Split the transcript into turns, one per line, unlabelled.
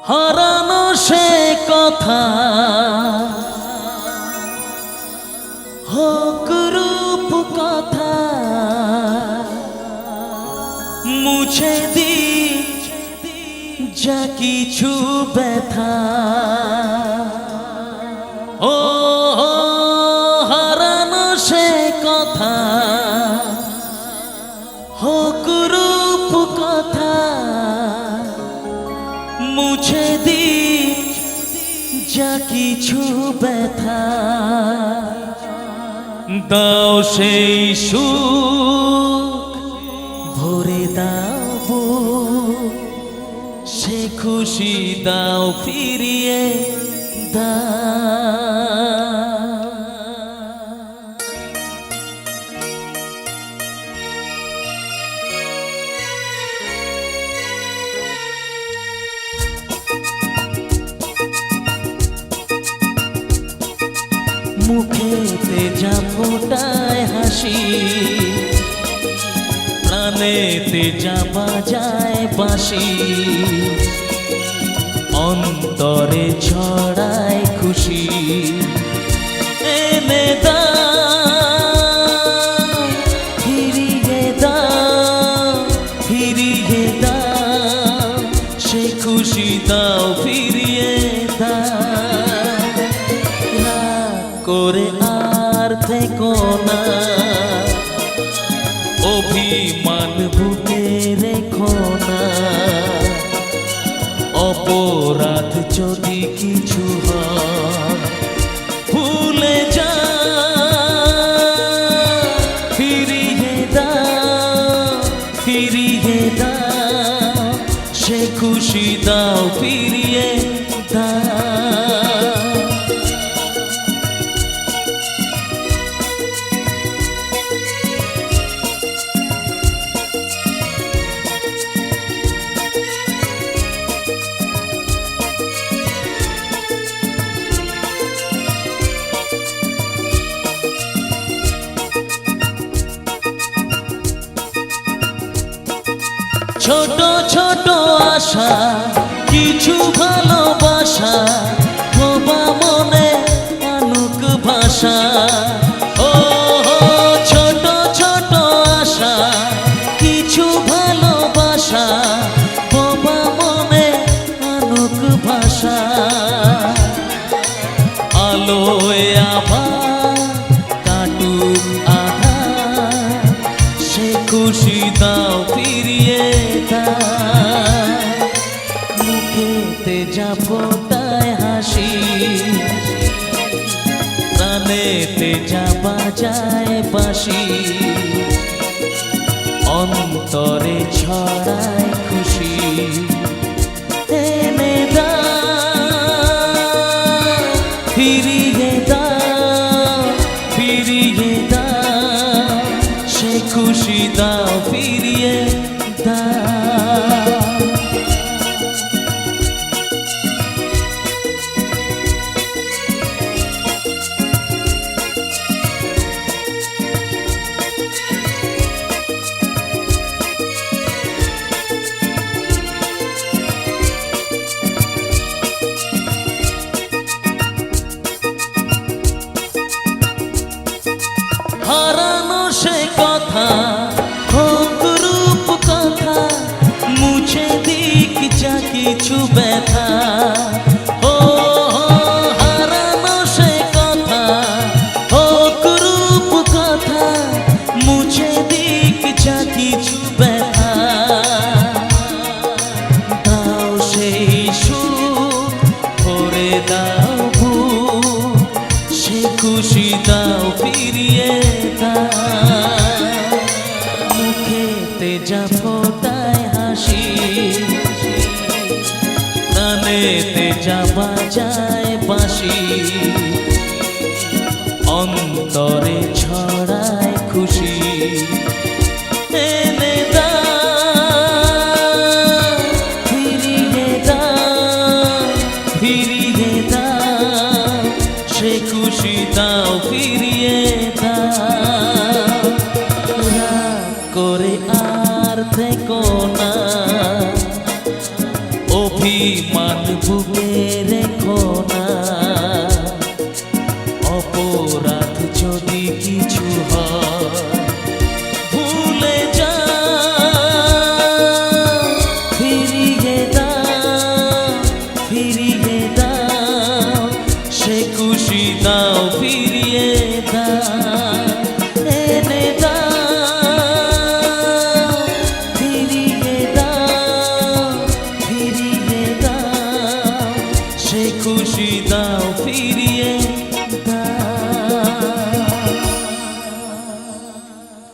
হারানো সে কথা হোক রূপ কথা মুছে দি যা কিছু ব্যথা ও হারানো সে কথা হোক রূপ কথা মুছে দি যা কিছু ব্যথা দাও সেই সুখ ভরে দাও বুক সে খুশি দাও ফিরিয়ে দাও মুখেতে যা ফোটায় হাসি প্রাণেতে যা বাজায় বাঁশি অন্তরে ছড়ায় খুশি এনে দাও ফিরিয়ে দাও ফিরিয়ে দাও সে খুশি দাও ফিরিয়ে দাও করে আর থেকো না অভিমান বুকে রেখো না অপরাধ যদি কিছু হয় ভুলে যা ফিরিয়ে দাও ফিরিয়ে দাও সে খুশি দাও ফিরিয়ে দাও ছোট ছোট আশা কিছু ভালোবাসা বাবা মনে আনুক ভাষা ও ছোট ছোট আশা কিছু ভালোবাসা বাবা মনে আনুক ভাষা আলোয় আবার কাটুক আধার সে খুশি দাও ফিরিয়ে মুখেতে যা ফোটায় হাসি প্রাণেতে যা বাজায় বাঁশি অন্তরে ছড়ায় খুশি এনে দাও ফিরিয়ে দাও ফিরিয়ে দাও সে খুশি দাও ফিরিয়ে দাও হারানো সে কথা হোক রূপ কথা মুছে দিক যা কিছু ব্যথা ও হারানো সে কথা হোক রূপ কথা মুছে দিক যা কিছু ব্যথা দাও সেই সুখ ভরে দাও বুক সে খুশি দাও ফিরিয়ে মুখেতে যা ফোটায় হাসি প্রাণেতে যা বাজায় বাঁশি অন্তরে ছড়ায় খুশি এনে দাও ফিরিয়ে দাও ফিরিয়ে দাও সে খুশি দাও ফিরিয়ে দাও করে আর থেকো না অভিমান বুকে রেখো না, অপরাধ যদি কিছু হয় ভুলে যা, ফিরিয়ে দাও, ফিরিয়ে দাও, সে খুশি দাও, ফিরিয়ে দাও।